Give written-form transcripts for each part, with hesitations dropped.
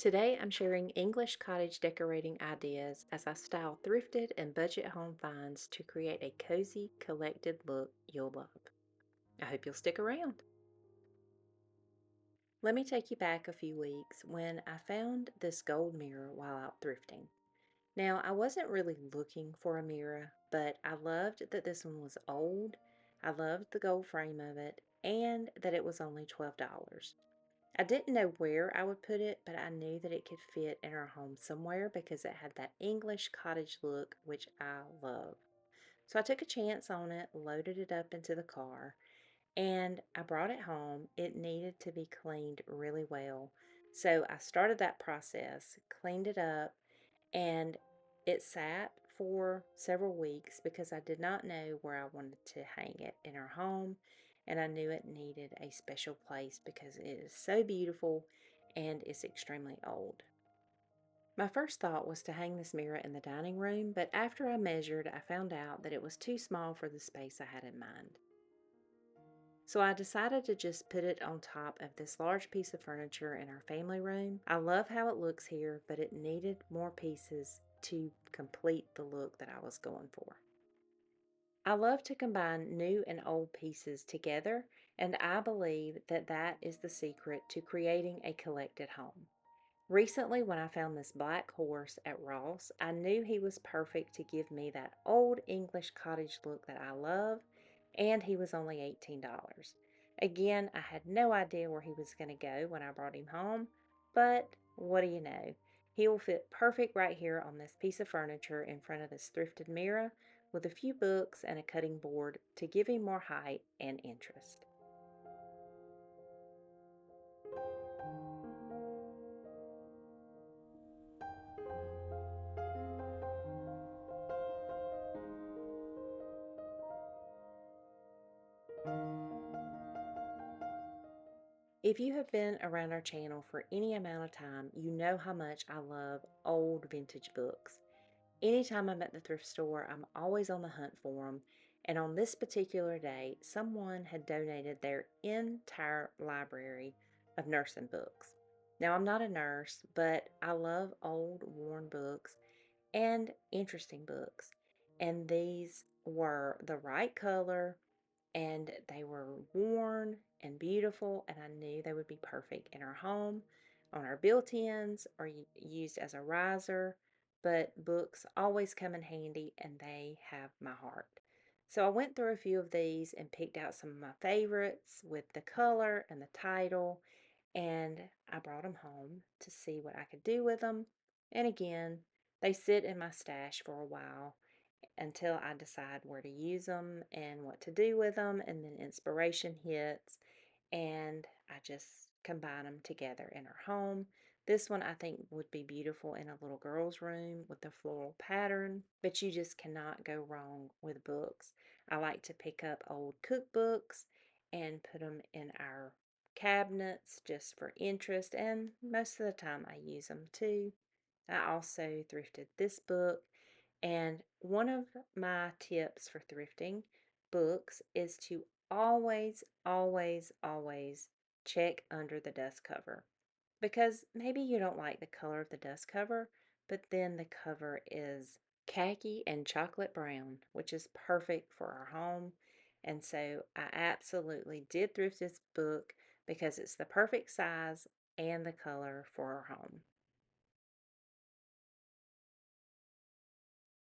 Today I'm sharing English cottage decorating ideas as I style thrifted and budget home finds to create a cozy, collected look you'll love. I hope you'll stick around. Let me take you back a few weeks when I found this gold mirror while out thrifting. Now, I wasn't really looking for a mirror, but I loved that this one was old. I loved the gold frame of it and that it was only $12. I didn't know where I would put it, but I knew that it could fit in our home somewhere because it had that English cottage look, which I love. So I took a chance on it, loaded it up into the car, and I brought it home. It needed to be cleaned really well. So I started that process, cleaned it up, and it sat for several weeks because I did not know where I wanted to hang it in our home, and I knew it needed a special place because it is so beautiful and it's extremely old. My first thought was to hang this mirror in the dining room, but after I measured, I found out that it was too small for the space I had in mind. So I decided to just put it on top of this large piece of furniture in our family room. I love how it looks here, but it needed more pieces to complete the look that I was going for. I love to combine new and old pieces together, and I believe that that is the secret to creating a collected home. Recently, when I found this black horse at Ross, I knew he was perfect to give me that old English cottage look that I love, and he was only $18. Again, I had no idea where he was going to go when I brought him home, but what do you know? He will fit perfect right here on this piece of furniture in front of this thrifted mirror with a few books and a cutting board to give him more height and interest. If you have been around our channel for any amount of time, you know how much I love old vintage books. Anytime I'm at the thrift store, I'm always on the hunt for them. And on this particular day, someone had donated their entire library of nursing books. Now, I'm not a nurse, but I love old, worn books and interesting books. And these were the right color, and they were worn and beautiful, and I knew they would be perfect in our home, on our built-ins, or used as a riser. But books always come in handy, and they have my heart. So I went through a few of these and picked out some of my favorites with the color and the title, and I brought them home to see what I could do with them. And again, they sit in my stash for a while until I decide where to use them and what to do with them, and then inspiration hits and I just combine them together in our home. This one I think would be beautiful in a little girl's room with the floral pattern, but you just cannot go wrong with books. I like to pick up old cookbooks and put them in our cabinets just for interest, and most of the time I use them too. I also thrifted this book, and one of my tips for thrifting books is to always, always, always check under the dust cover. Because maybe you don't like the color of the dust cover, but then the cover is khaki and chocolate brown, which is perfect for our home. And so I absolutely did thrift this book because it's the perfect size and the color for our home.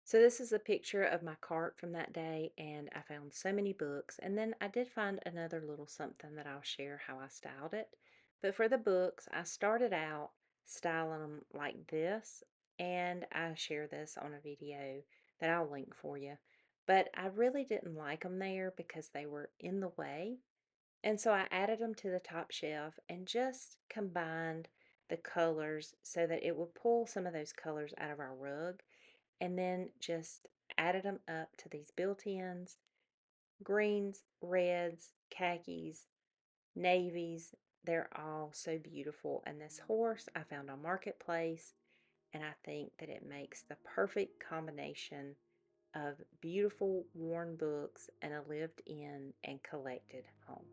So this is a picture of my cart from that day, and I found so many books. And then I did find another little something that I'll share how I styled it. But for the books, I started out styling them like this, and I share this on a video that I'll link for you. But I really didn't like them there because they were in the way. And so I added them to the top shelf and just combined the colors so that it would pull some of those colors out of our rug, and then just added them up to these built-ins, greens, reds, khakis, navies. They're all so beautiful. And this horse I found on Marketplace, and I think that it makes the perfect combination of beautiful worn books and a lived in and collected home.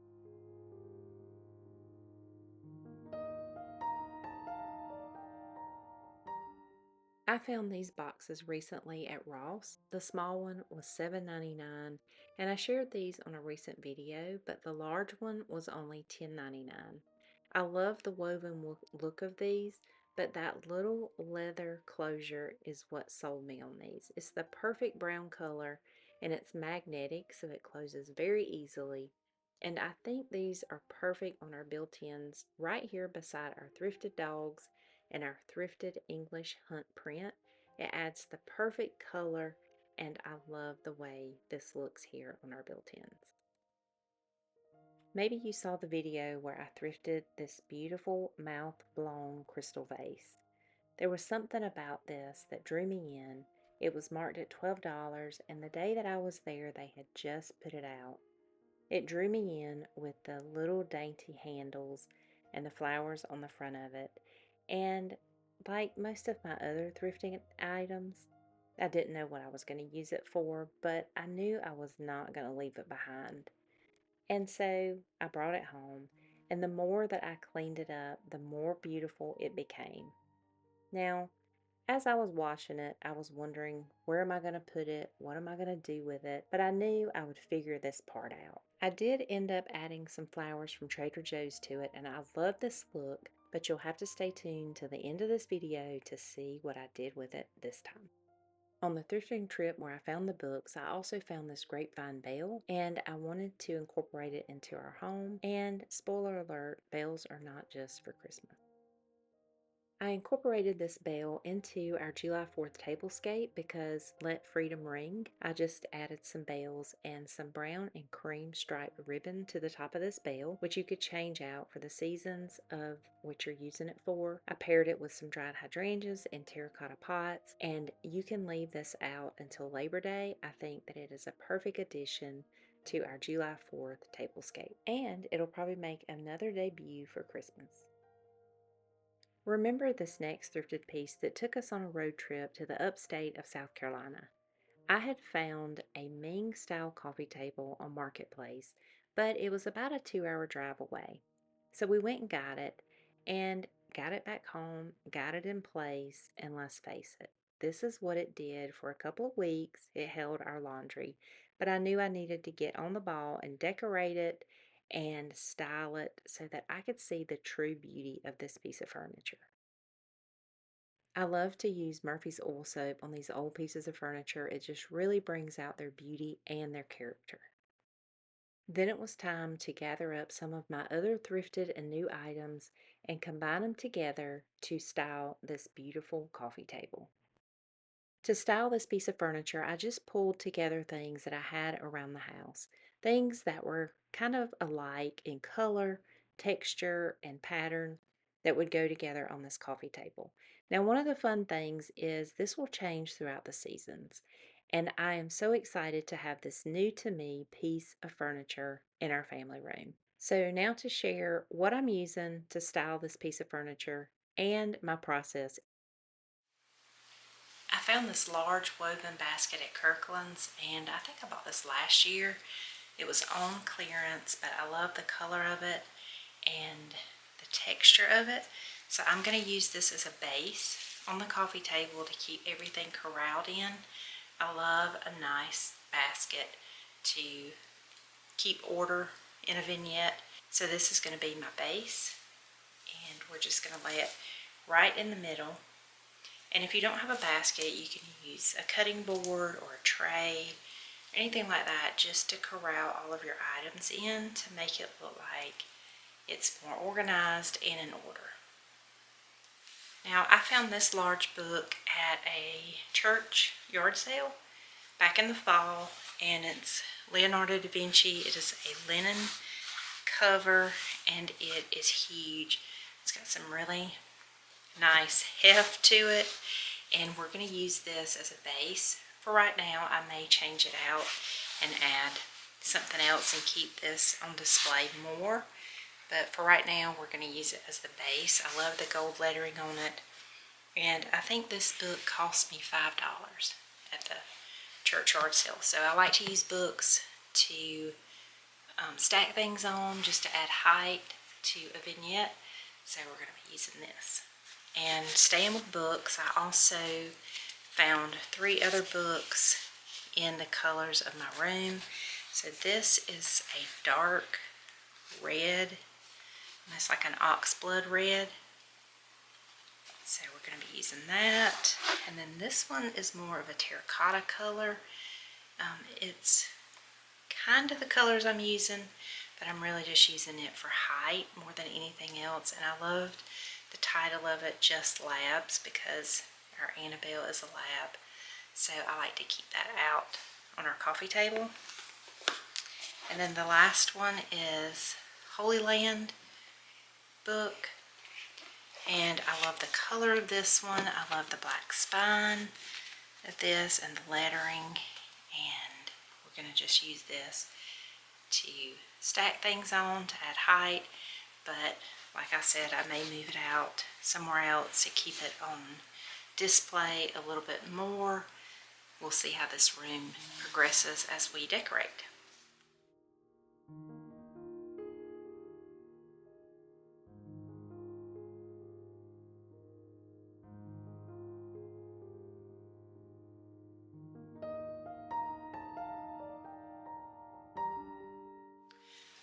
I found these boxes recently at Ross. The small one was $7.99, and I shared these on a recent video, but the large one was only $10.99. I love the woven look of these, but that little leather closure is what sold me on these. It's the perfect brown color, and it's magnetic, so it closes very easily. And I think these are perfect on our built-ins right here beside our thrifted dogs and our thrifted English hunt print. It adds the perfect color, and I love the way this looks here on our built-ins. Maybe you saw the video where I thrifted this beautiful mouth-blown crystal vase. There was something about this that drew me in. It was marked at $12, and the day that I was there, they had just put it out. It drew me in with the little dainty handles and the flowers on the front of it. And like most of my other thrifting items, I didn't know what I was going to use it for, but I knew I was not going to leave it behind. And so I brought it home, and the more that I cleaned it up, the more beautiful it became. Now, as I was watching it, I was wondering, where am I going to put it? What am I going to do with it? But I knew I would figure this part out. I did end up adding some flowers from Trader Joe's to it, and I love this look, but you'll have to stay tuned to the end of this video to see what I did with it this time. On the thrifting trip where I found the books, I also found this grapevine bell, and I wanted to incorporate it into our home. And spoiler alert, bells are not just for Christmas. I incorporated this bell into our July 4th tablescape because Let Freedom Ring. I just added some bells and some brown and cream striped ribbon to the top of this bell, which you could change out for the seasons of which you're using it for. I paired it with some dried hydrangeas and terracotta pots, and you can leave this out until Labor Day. I think that it is a perfect addition to our July 4th tablescape, and it'll probably make another debut for Christmas. Remember this next thrifted piece that took us on a road trip to the upstate of South Carolina. I had found a Ming style coffee table on Marketplace, but it was about a 2 hour drive away. So we went and got it back home, got it in place, and let's face it, this is what it did for a couple of weeks. It held our laundry, but I knew I needed to get on the ball and decorate it and style it so that I could see the true beauty of this piece of furniture. I love to use Murphy's oil soap on these old pieces of furniture. It just really brings out their beauty and their character. Then it was time to gather up some of my other thrifted and new items and combine them together to style this beautiful coffee table. To style this piece of furniture, I just pulled together things that I had around the house. Things that were kind of alike in color, texture, and pattern that would go together on this coffee table. Now, one of the fun things is this will change throughout the seasons. And I am so excited to have this new to me piece of furniture in our family room. So now to share what I'm using to style this piece of furniture and my process. I found this large woven basket at Kirkland's, and I think I bought this last year. It was on clearance, but I love the color of it and the texture of it. So I'm going to use this as a base on the coffee table to keep everything corralled in. I love a nice basket to keep order in a vignette. So this is going to be my base, and we're just going to lay it right in the middle. And if you don't have a basket, you can use a cutting board or a tray, anything like that, just to corral all of your items in to make it look like it's more organized and in order. Now, I found this large book at a church yard sale back in the fall, and it's Leonardo da Vinci. It is a linen cover, and it is huge. It's got some really nice heft to it, and we're going to use this as a base for right now. I may change it out and add something else and keep this on display more, but for right now we're going to use it as the base. I love the gold lettering on it, and I think this book cost me $5 at the church yard sale. So I like to use books to stack things on, just to add height to a vignette. So we're going to be using this. And staying with books, I also found 3 other books in the colors of my room. So this is a dark red, and it's like an oxblood red. So we're going to be using that. And then this one is more of a terracotta color. It's kind of the colors I'm using, but I'm really just using it for height more than anything else. And I loved the title of it, Just Labs, because our Annabelle is a lab. So I like to keep that out on our coffee table. And then the last one is Holy Land book. And I love the color of this one. I love the black spine of this and the lettering. And we're going to just use this to stack things on to add height. But like I said, I may move it out somewhere else to keep it on display a little bit more. We'll see how this room progresses as we decorate.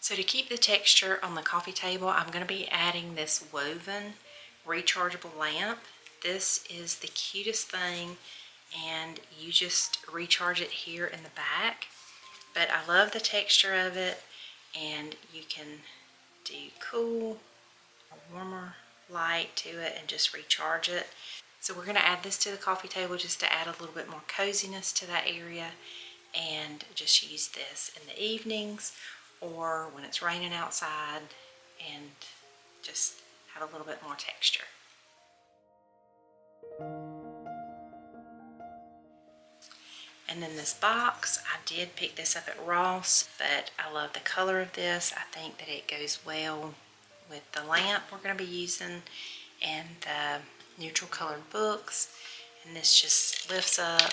So to keep the texture on the coffee table, I'm going to be adding this woven rechargeable lamp. This is the cutest thing, and you just recharge it here in the back. But I love the texture of it, and you can do cool or warmer light to it and just recharge it. So we're going to add this to the coffee table just to add a little bit more coziness to that area, and just use this in the evenings or when it's raining outside, and just have a little bit more texture. And then this box, I did pick this up at Ross, but I love the color of this. I think that it goes well with the lamp we're going to be using and the neutral colored books. And this just lifts up.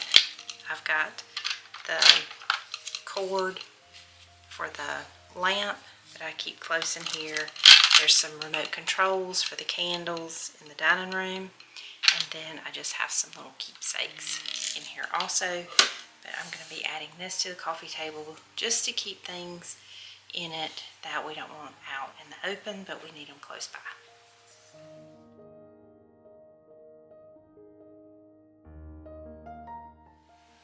I've got the cord for the lamp that I keep close in here. There's some remote controls for the candles in the dining room. And then I just have some little keepsakes in here also. But I'm going to be adding this to the coffee table just to keep things in it that we don't want out in the open, but we need them close by.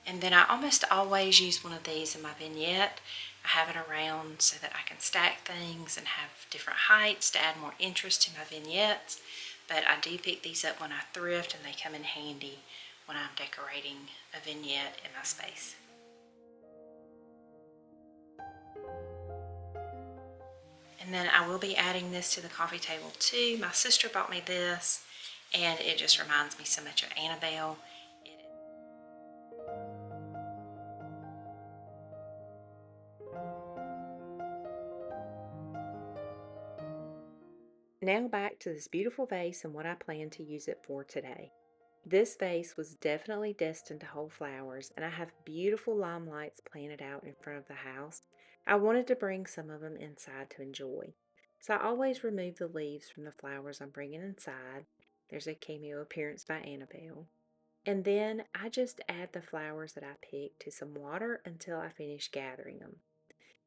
And then I almost always use one of these in my vignette. I have it around so that I can stack things and have different heights to add more interest to my vignettes. But I do pick these up when I thrift, and they come in handy when I'm decorating a vignette in my space. And then I will be adding this to the coffee table too. My sister bought me this, and it just reminds me so much of Annabelle. Now back to this beautiful vase and what I plan to use it for today. This vase was definitely destined to hold flowers, and I have beautiful lime lights planted out in front of the house. I wanted to bring some of them inside to enjoy. So I always remove the leaves from the flowers I'm bringing inside. There's a cameo appearance by Annabelle. And then I just add the flowers that I picked to some water until I finish gathering them.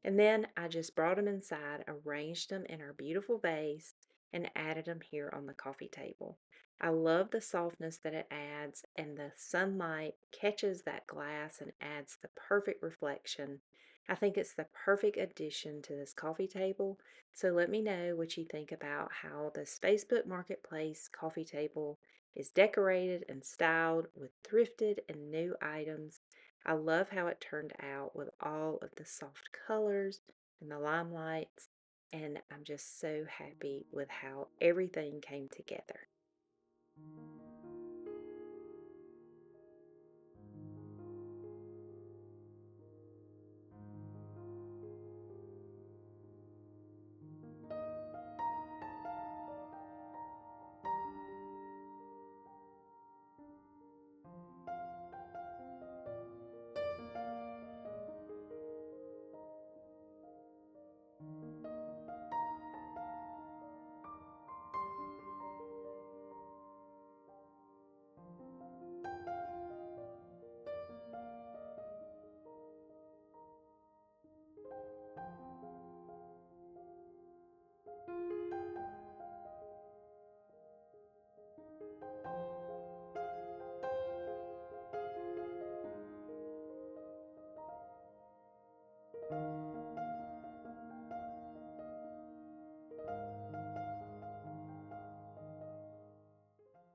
And then I just brought them inside, arranged them in our beautiful vase, and added them here on the coffee table. I love the softness that it adds, and the sunlight catches that glass and adds the perfect reflection. I think it's the perfect addition to this coffee table. So let me know what you think about how this Facebook Marketplace coffee table is decorated and styled with thrifted and new items. I love how it turned out with all of the soft colors and the limelights, and I'm just so happy with how everything came together.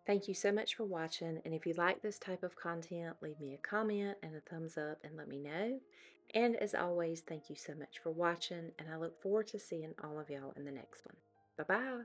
Thank you so much for watching, and if you like this type of content, leave me a comment and a thumbs up and let me know. And as always, thank you so much for watching, and I look forward to seeing all of y'all in the next one. Bye-bye.